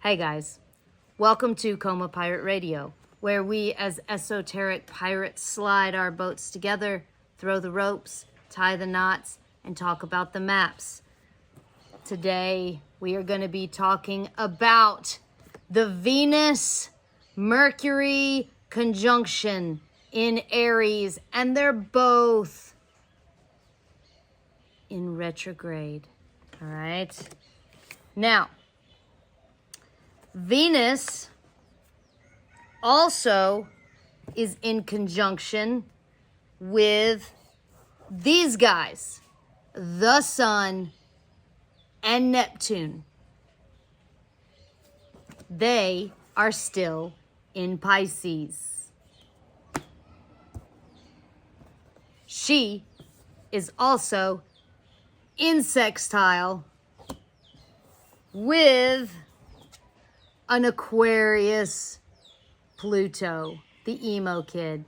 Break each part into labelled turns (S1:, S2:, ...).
S1: Hey guys, welcome to Coma Pirate Radio, where we as esoteric pirates slide our boats together, throw the ropes, tie the knots, and talk about the maps. Today, we are going to be talking about the Venus-Mercury conjunction in Aries, and they're both in retrograde, all right? Now, Venus also is in conjunction with these guys, the Sun and Neptune. They are still in Pisces. She is also in sextile with an Aquarius Pluto, the emo kid.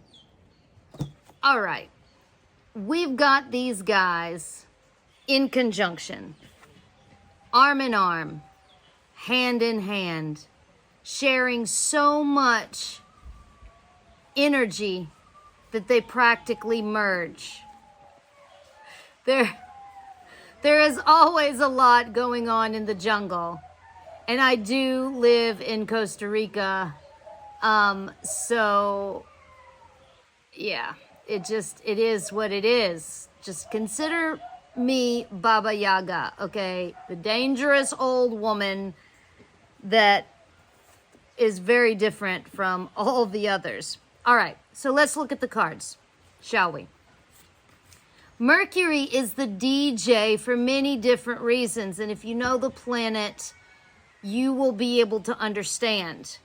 S1: All right, we've got these guys in conjunction, arm in arm, hand in hand, sharing so much energy that they practically merge. There is always a lot going on in the jungle. And I do live in Costa Rica, so yeah, it is what it is. Just consider me Baba Yaga, okay? The dangerous old woman that is very different from all the others. All right, so let's look at the cards, shall we? Mercury is the DJ for many different reasons, and if you know the planet, you will be able to understand.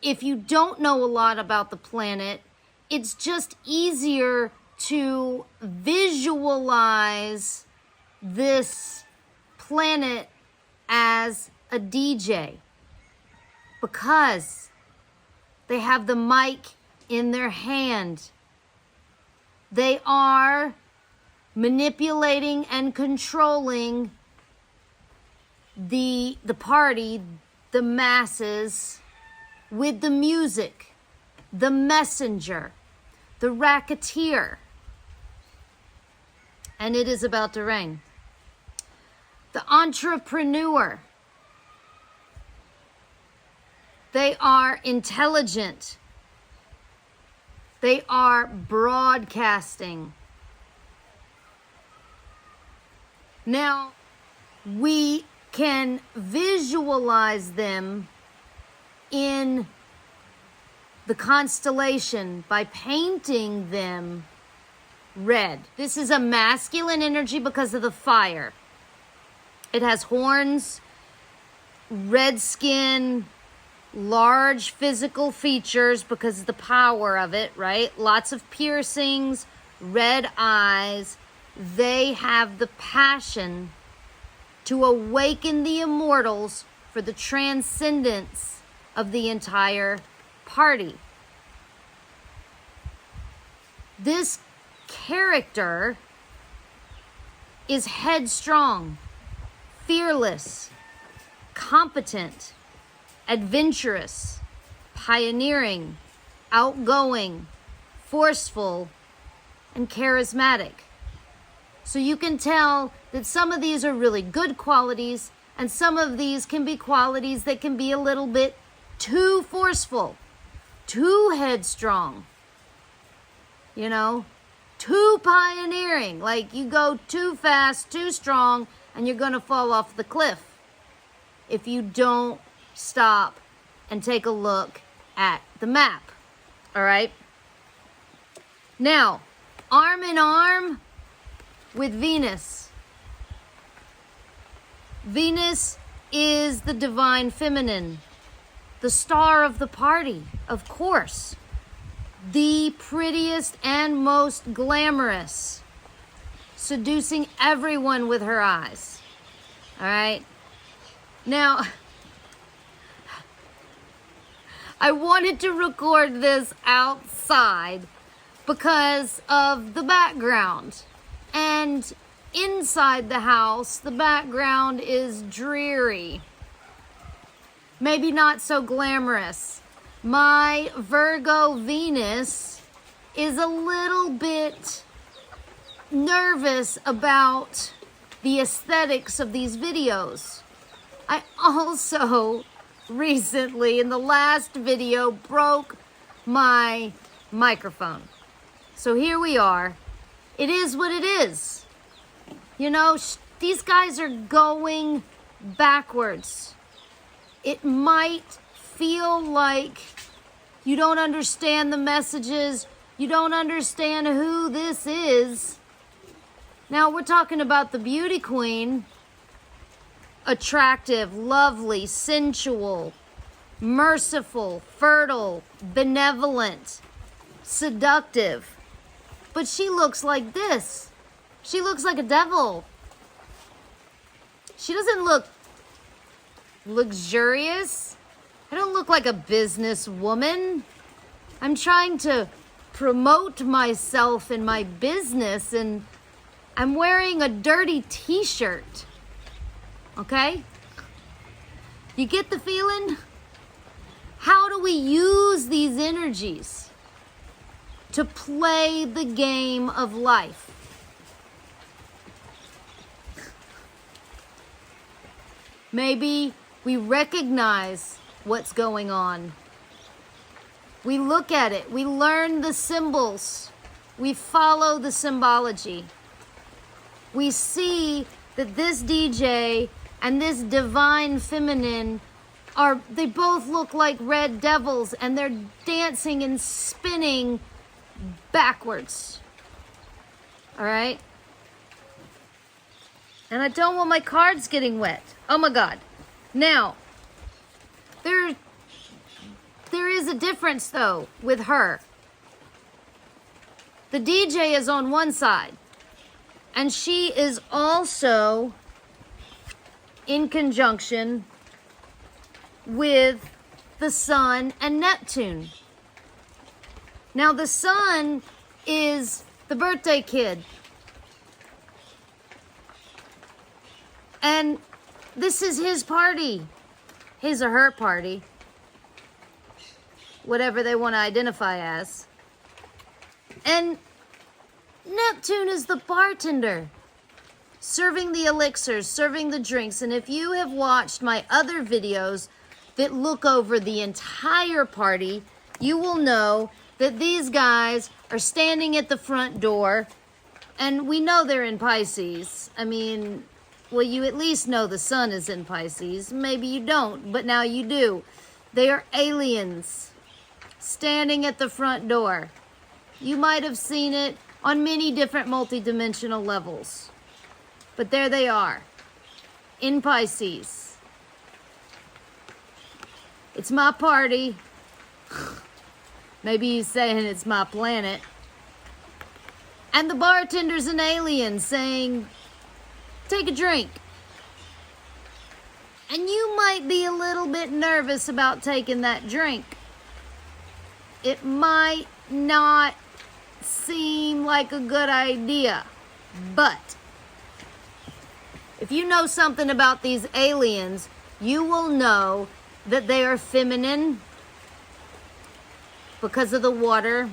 S1: If you don't know a lot about the planet, it's just easier to visualize this planet as a DJ because they have the mic in their hand. They are manipulating and controlling the party, the masses, with the music, the messenger, the racketeer. And it is about to rain. The entrepreneur. They are intelligent. They are broadcasting. Now, we can visualize them in the constellation by painting them red. This is a masculine energy because of the fire. It has horns, red skin, large physical features because of the power of it, right? Lots of piercings, red eyes. They have the passion to awaken the immortals for the transcendence of the entire party. This character is headstrong, fearless, competent, adventurous, pioneering, outgoing, forceful, and charismatic. So you can tell that some of these are really good qualities, and some of these can be qualities that can be a little bit too forceful, too headstrong, too pioneering. Like you go too fast, too strong, and you're going to fall off the cliff if you don't stop and take a look at the map. All right? Now, arm in arm with Venus. Venus is the divine feminine, the star of the party, of course, the prettiest and most glamorous, seducing everyone with her eyes. All right? Now, I wanted to record this outside because of the background. And inside the house, the background is dreary. maybe not so glamorous. My Virgo Venus is a little bit nervous about the aesthetics of these videos. I also recently, in the last video, broke my microphone. So here we are. It is what it is. You know, these guys are going backwards. It might feel like you don't understand the messages, you don't understand who this is. Now, we're talking about the beauty queen. Attractive, lovely, sensual, merciful, fertile, benevolent, seductive. But she looks like this. She looks like a devil. She doesn't look luxurious. I don't look like a businesswoman. I'm trying to promote myself in my business, and I'm wearing a dirty t-shirt. Okay? You get the feeling? How do we use these energies to play the game of life? Maybe we recognize what's going on. We look at it. We learn the symbols. We follow the symbology. We see that this DJ and this divine feminine they both look like red devils, and they're dancing and spinning backwards. All right? And I don't want my cards getting wet. Oh my God. Now, there is a difference though with her. The DJ is on one side, and she is also in conjunction with the Sun and Neptune. Now, the Sun is the birthday kid. And this is his party. His or her party. Whatever they want to identify as. And Neptune is the bartender, serving the elixirs, serving the drinks. And if you have watched my other videos that look over the entire party, you will know that these guys are standing at the front door, and we know they're in Pisces. I mean, well, you at least know the sun is in Pisces. Maybe you don't, but now you do. They are aliens standing at the front door. You might have seen it on many different multidimensional levels. But there they are, in Pisces. It's my party. Maybe he's saying it's my planet. And the bartender's an alien saying, take a drink. And you might be a little bit nervous about taking that drink. It might not seem like a good idea, but if you know something about these aliens, you will know that they are feminine because of the water.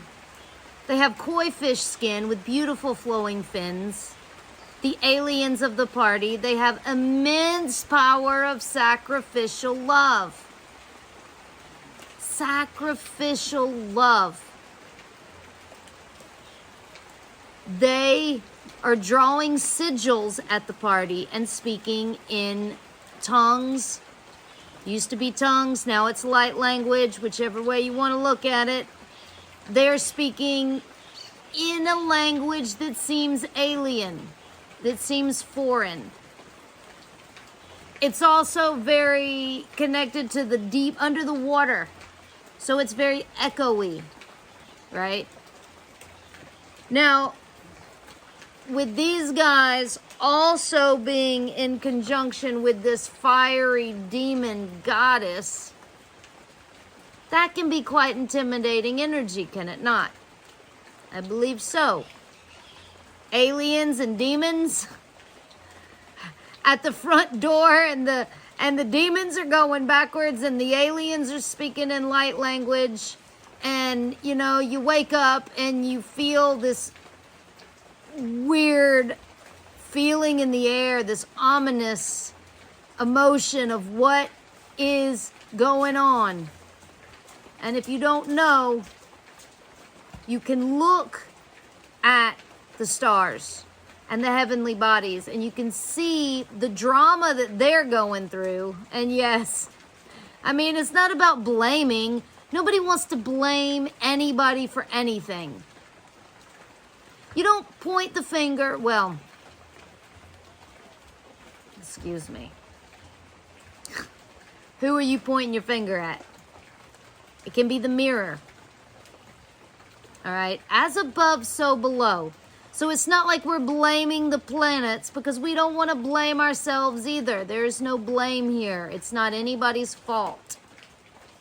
S1: They have koi fish skin with beautiful flowing fins. The aliens of the party, they have immense power of sacrificial love. Sacrificial love. They are drawing sigils at the party and speaking in tongues. Used to be tongues, now it's light language, whichever way you want to look at it. They're speaking in a language that seems alien, that seems foreign. It's also very connected to the deep under the water. So it's very echoey, right? Now, with these guys also being in conjunction with this fiery demon goddess, that can be quite intimidating energy, can it not? I believe so. Aliens and demons at the front door, and And the demons are going backwards and the aliens are speaking in light language. And, you know, you wake up and you feel this weird feeling in the air, this ominous emotion of what is going on. And if you don't know, you can look at the stars and the heavenly bodies, and you can see the drama that they're going through. And yes, I mean, it's not about blaming. Nobody wants to blame anybody for anything. You don't point the finger, well, excuse me. Who are you pointing your finger at? It can be the mirror. All right, as above, so below. So it's not like we're blaming the planets, because we don't want to blame ourselves either. There's no blame here. It's not anybody's fault.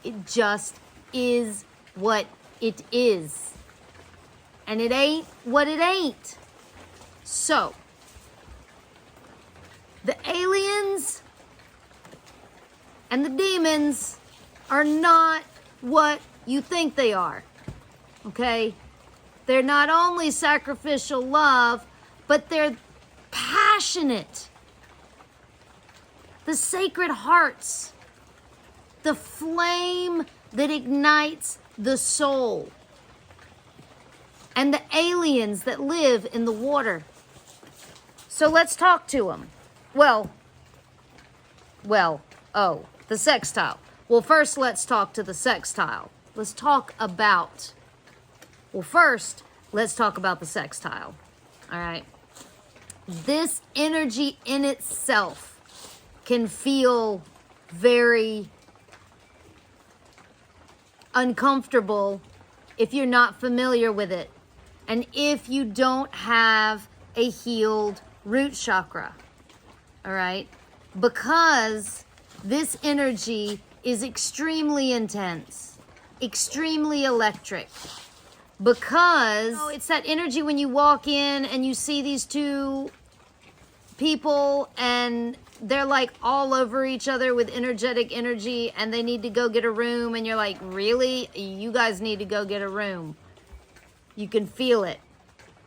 S1: It just is what it is. And it ain't what it ain't. So, the aliens and the demons are not what you think they are. Okay? They're not only sacrificial love, but they're passionate. The sacred hearts. The flame that ignites the soul. And the aliens that live in the water. So let's talk to them. The sextile. Well, first let's talk to the sextile. Let's talk about the sextile. All right. This energy in itself can feel very uncomfortable if you're not familiar with it. And if you don't have a healed root chakra. All right. Because this energy is extremely intense, extremely electric. Because it's that energy when you walk in and you see these two people and they're like all over each other with energetic energy and they need to go get a room, and you're like, really? You guys need to go get a room. You can feel it.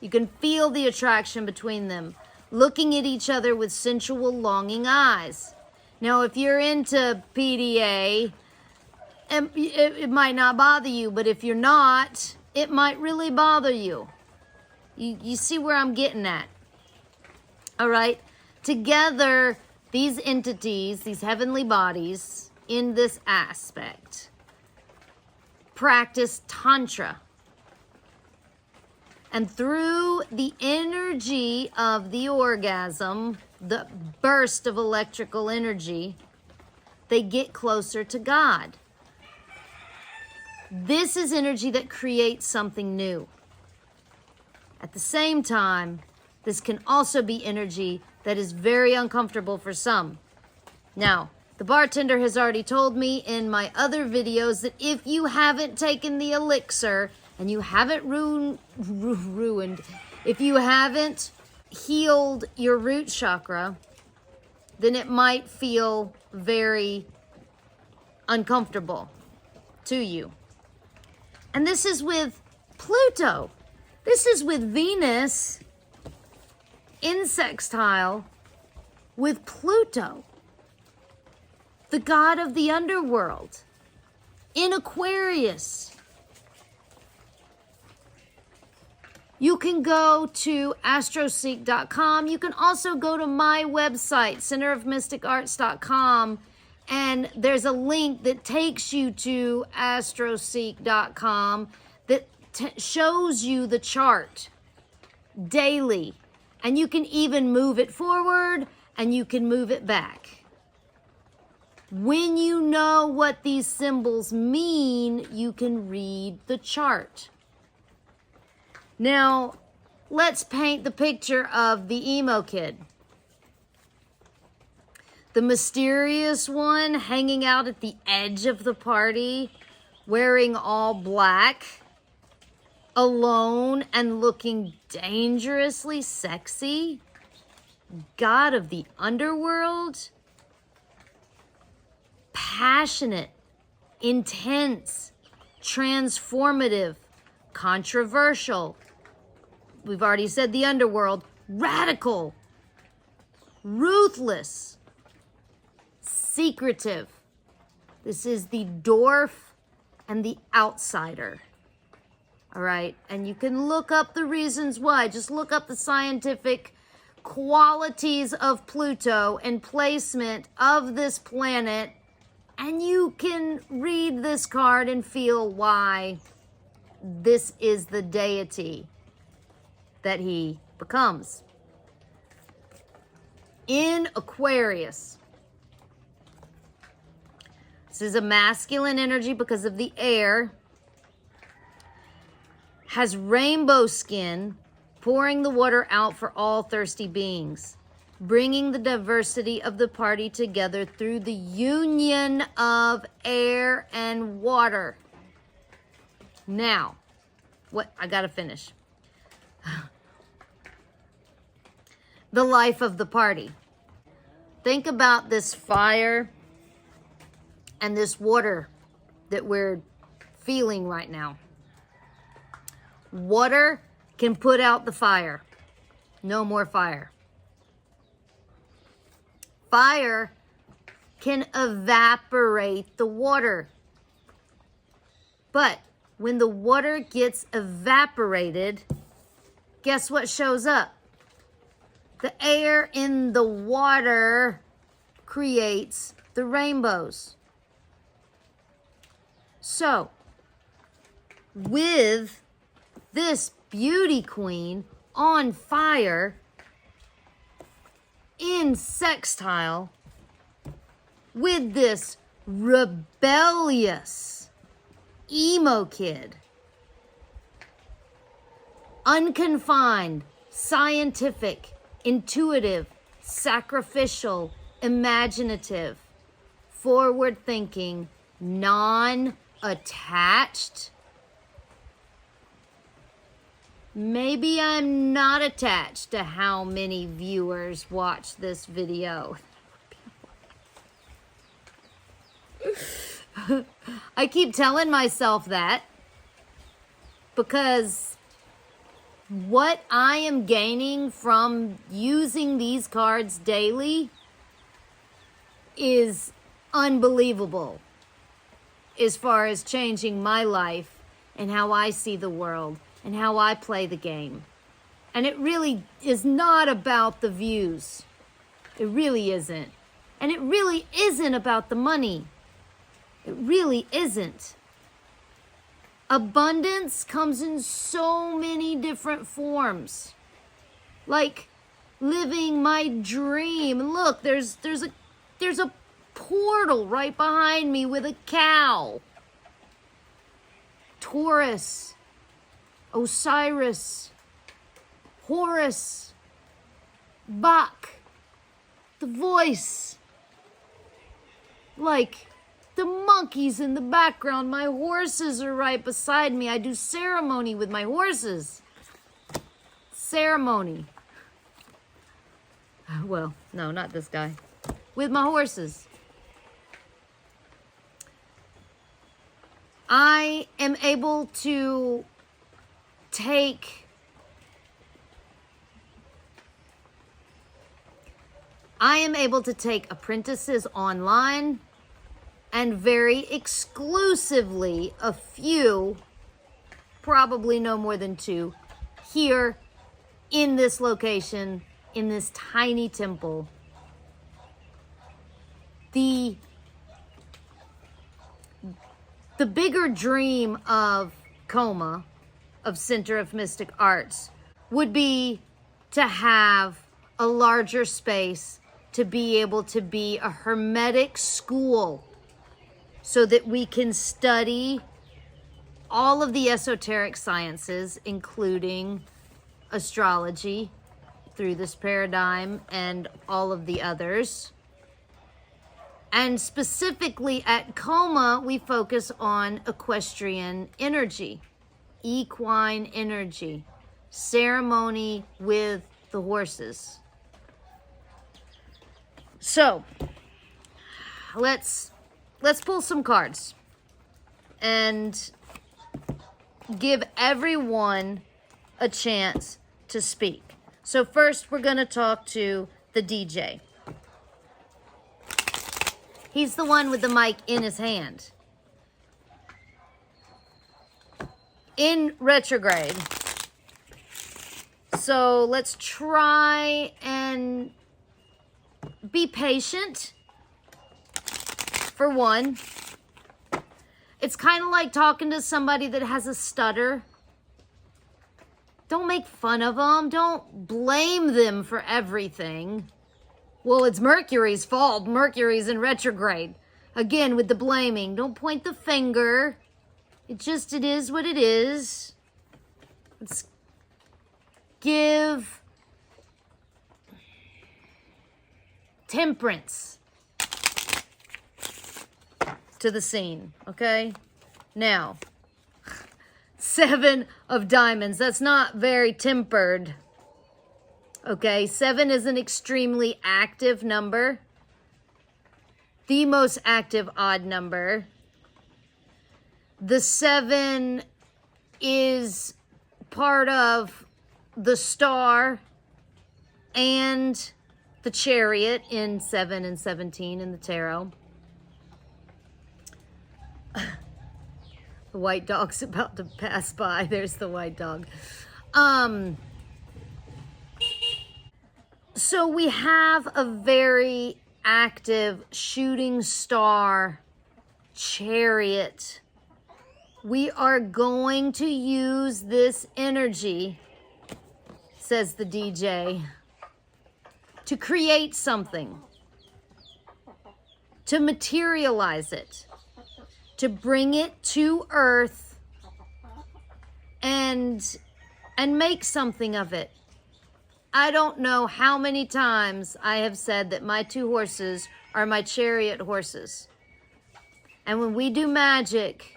S1: You can feel the attraction between them, looking at each other with sensual, longing eyes. Now, if you're into PDA, it might not bother you, but if you're not, it might really bother you. You see where I'm getting at? All right? Together, these entities, these heavenly bodies, in this aspect, practice Tantra. And through the energy of the orgasm, the burst of electrical energy, they get closer to God. This is energy that creates something new. At the same time, this can also be energy that is very uncomfortable for some. Now, the bartender has already told me in my other videos that if you haven't taken the elixir and you haven't if you haven't healed your root chakra, then it might feel very uncomfortable to you. And this is with Pluto. This is with Venus in sextile with Pluto, the god of the underworld, in Aquarius. You can go to astroseek.com. You can also go to my website, centerofmysticarts.com, and there's a link that takes you to astroseek.com that shows you the chart daily. And you can even move it forward and you can move it back. When you know what these symbols mean, you can read the chart. Now, let's paint the picture of the emo kid. The mysterious one hanging out at the edge of the party, wearing all black, alone and looking dangerously sexy. God of the underworld. passionate, intense, transformative, controversial. We've already said the underworld. Radical, ruthless, secretive. This is the dwarf and the outsider. All right, and you can look up the reasons why. Just look up the scientific qualities of Pluto and placement of this planet, and you can read this card and feel why this is the deity that he becomes. In Aquarius, this is a masculine energy because of the air, has rainbow skin, pouring the water out for all thirsty beings, bringing the diversity of the party together through the union of air and water. Now, I gotta finish. The life of the party. Think about this fire and this water that we're feeling right now. Water can put out the fire. No more fire. Fire can evaporate the water. But when the water gets evaporated, guess what shows up? The air in the water creates the rainbows. So, with this beauty queen on fire in sextile with this rebellious emo kid, unconfined, scientific, intuitive, sacrificial, imaginative, forward-thinking, non-attached. Maybe I'm not attached to how many viewers watch this video. I keep telling myself that because what I am gaining from using these cards daily is unbelievable as far as changing my life and how I see the world and how I play the game. And it really is not about the views. It really isn't. And it really isn't about the money. It really isn't. Abundance comes in so many different forms. Like living my dream. Look, there's a portal right behind me with a cow. Taurus, Osiris, Horus, Bach, the voice. Like the monkeys in the background. My horses are right beside me. I do ceremony with my horses. Ceremony. Well, no, not this guy. With my horses. I am able to take apprentices online and very exclusively a few, probably no more than 2, here in this location, in this tiny temple. The bigger dream of Coma, of Center of Mystic Arts, would be to have a larger space, to be able to be a hermetic school so that we can study all of the esoteric sciences, including astrology through this paradigm and all of the others. And specifically at Coma, we focus on equestrian energy, equine energy, ceremony with the horses. So let's let's pull some cards and give everyone a chance to speak. So first we're going to talk to the DJ. He's the one with the mic in his hand. In retrograde. So let's try and be patient, for one. It's kind of like talking to somebody that has a stutter. Don't make fun of them. Don't blame them for everything. Well, it's Mercury's fault. Mercury's in retrograde. Again, with the blaming. Don't point the finger. It is what it is. Let's give temperance to the scene, okay? Now, 7 of diamonds. That's not very tempered. Okay, 7 is an extremely active number. The most active odd number. The 7 is part of the star and the chariot in 7 and 17 in the tarot. The white dog's about to pass by. There's the white dog. So we have a very active shooting star chariot. We are going to use this energy, says the DJ, to create something, to materialize it, to bring it to earth and make something of it. I don't know how many times I have said that my 2 horses are my chariot horses. And when we do magic,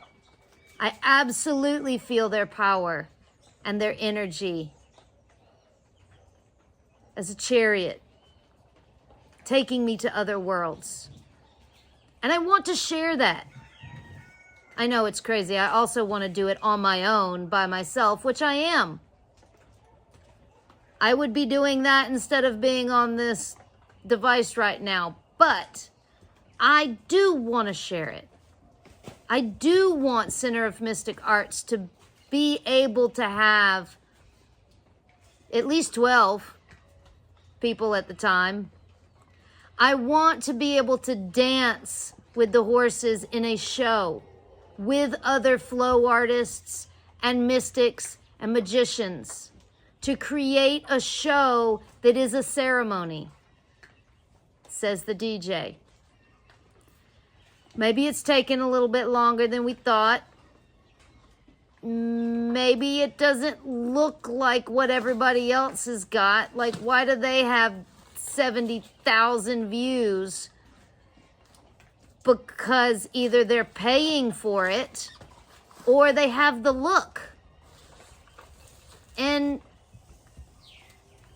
S1: I absolutely feel their power and their energy as a chariot, taking me to other worlds. And I want to share that. I know it's crazy. I also want to do it on my own, by myself, which I am. I would be doing that instead of being on this device right now. But I do want to share it. I do want Center of Mystic Arts to be able to have at least 12 people at the time. I want to be able to dance with the horses in a show with other flow artists and mystics and magicians to create a show that is a ceremony, says the DJ. Maybe it's taken a little bit longer than we thought. Maybe it doesn't look like what everybody else has got. Like, why do they have 70,000 views? Because either they're paying for it or they have the look. And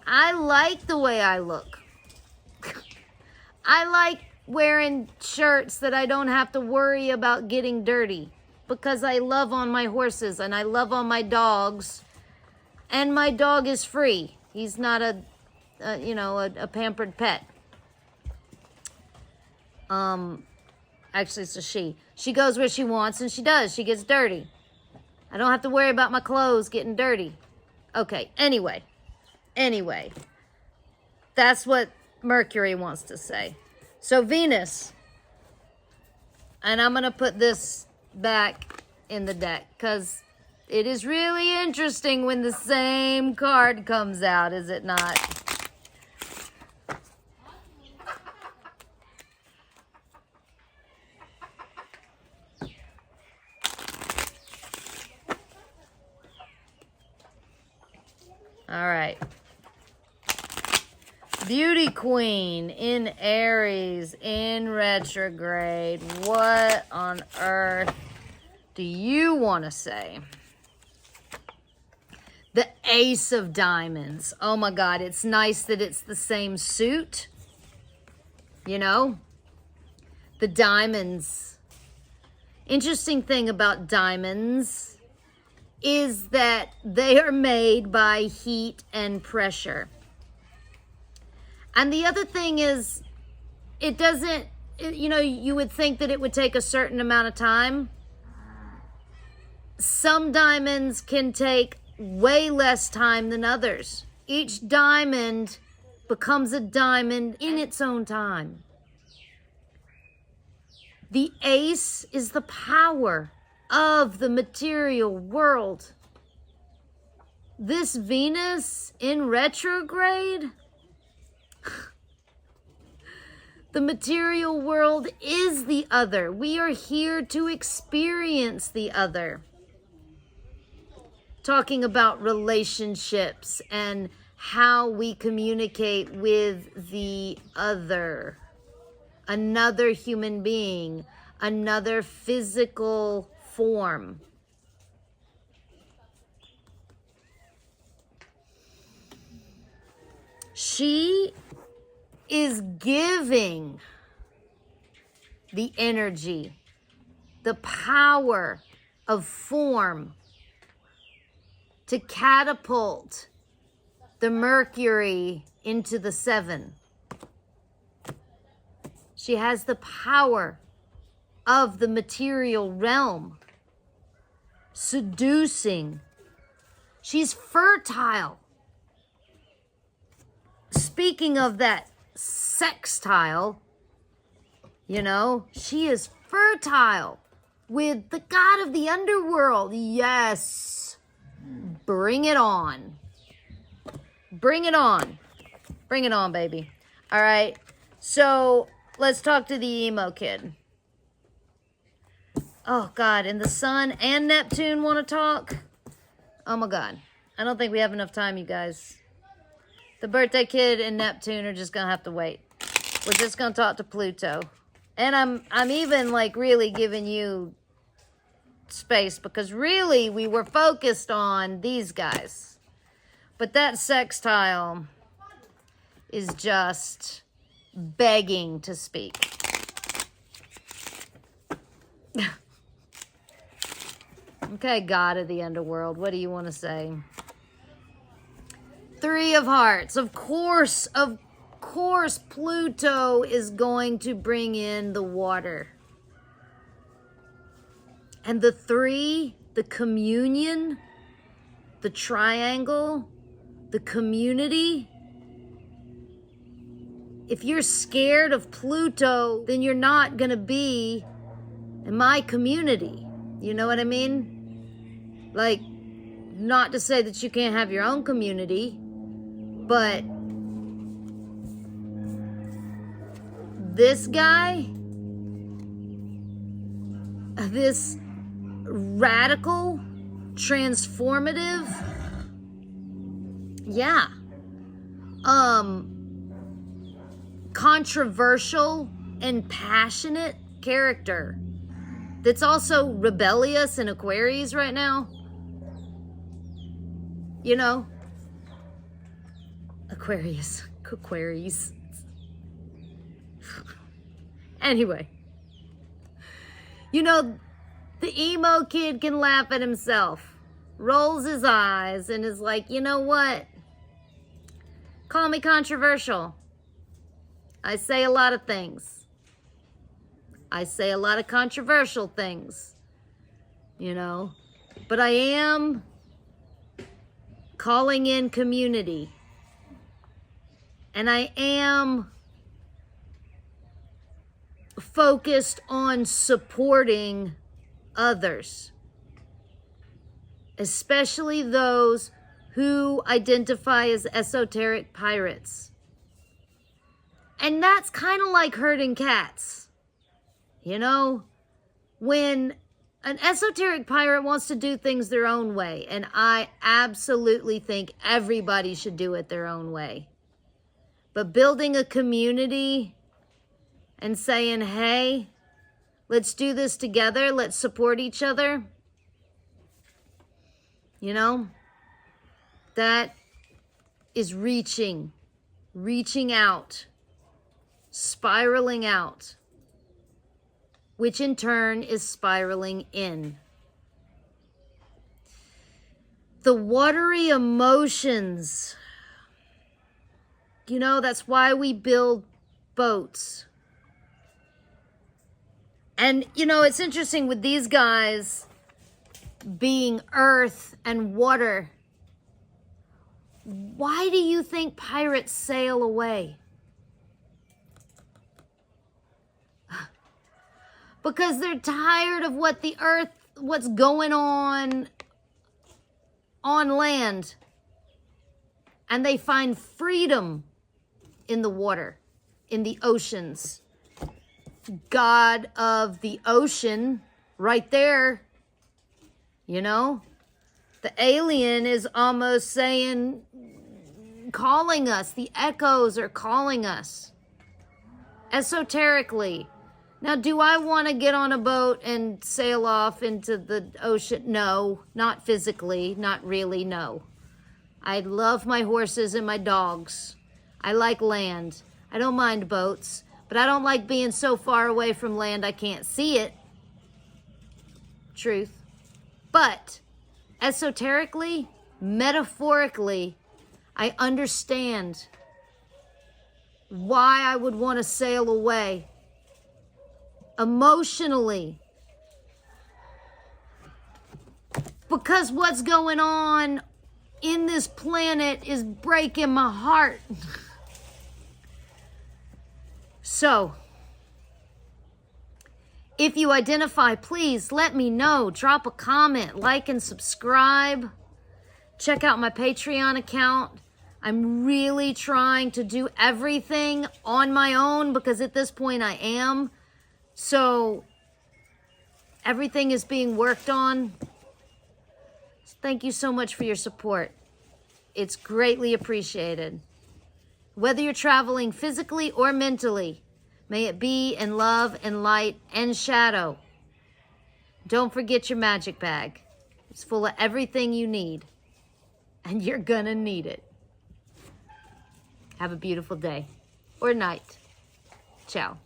S1: I like the way I look. I like wearing shirts that I don't have to worry about getting dirty, because I love on my horses and I love on my dogs, and my dog is free. He's not a pampered pet. Actually, it's a she. She goes where she wants, and she does. She gets dirty. I don't have to worry about my clothes getting dirty. Okay, anyway. That's what Mercury wants to say. So Venus, and I'm going to put this back in the deck because it is really interesting when the same card comes out, is it not? All right. Beauty Queen in Aries in retrograde. What on earth do you want to say? The Ace of Diamonds. Oh my God, it's nice that it's the same suit. You know? The diamonds Interesting thing about diamonds is that they are made by heat and pressure. And the other thing is, it doesn't, you know, you would think that it would take a certain amount of time. Some diamonds can take way less time than others. Each diamond becomes a diamond in its own time. The ace is the power of the material world. This Venus in retrograde, the material world is the other. We are here to experience the other. Talking about relationships and how we communicate with the other. Another human being, another physical form. She is giving the energy, the power of form to catapult the Mercury into the 7. She has the power of the material realm, seducing. She's fertile. Speaking of that sextile, you know, she is fertile with the god of the underworld. Yes. Bring it on. Bring it on. Bring it on, baby. All right. So let's talk to the emo kid. Oh, God. And the sun and Neptune want to talk? Oh, my God. I don't think we have enough time, you guys. The birthday kid and Neptune are just going to have to wait. We're just going to talk to Pluto. And I'm even, like, really giving you space because really we were focused on these guys. But that sextile is just begging to speak. Okay, God of the underworld, what do you want to say? 3 of Hearts. Of course, Pluto is going to bring in the water. And the 3, the communion, the triangle, the community. If you're scared of Pluto, then you're not going to be in my community. You know what I mean? Like, not to say that you can't have your own community, but this guy, this radical, transformative, yeah, controversial and passionate character that's also rebellious in Aquarius right now. You know, Aquarius. Anyway, you know, the emo kid can laugh at himself, rolls his eyes, and is like, you know what? Call me controversial. I say a lot of things. I say a lot of controversial things, you know, but I am calling in community. And I am focused on supporting others, especially those who identify as esoteric pirates. And that's kind of like herding cats. You know, when an esoteric pirate wants to do things their own way, and I absolutely think everybody should do it their own way. But building a community and saying, hey, let's do this together, let's support each other, you know, that is reaching out, spiraling out. which in turn is spiraling in. The watery emotions. You know, that's why we build boats. And, you know, it's interesting with these guys being earth and water. Why do you think pirates sail away? Because they're tired of what's going on land. And they find freedom in the water, in the oceans. God of the ocean, right there, you know? The alien is almost saying, calling us. The echoes are calling us. Esoterically. Now, do I want to get on a boat and sail off into the ocean? No, not physically, not really, no. I love my horses and my dogs. I like land. I don't mind boats, but I don't like being so far away from land I can't see it. Truth. But esoterically, metaphorically, I understand why I would want to sail away. Emotionally, because what's going on in this planet is breaking my heart. So, if you identify, please let me know. Drop a comment, like and subscribe. Check out my Patreon account. I'm really trying to do everything on my own because at this point I am. So, everything is being worked on. Thank you so much for your support. It's greatly appreciated. Whether you're traveling physically or mentally, may it be in love and light and shadow. Don't forget your magic bag. It's full of everything you need. And you're gonna need it. Have a beautiful day or night. Ciao.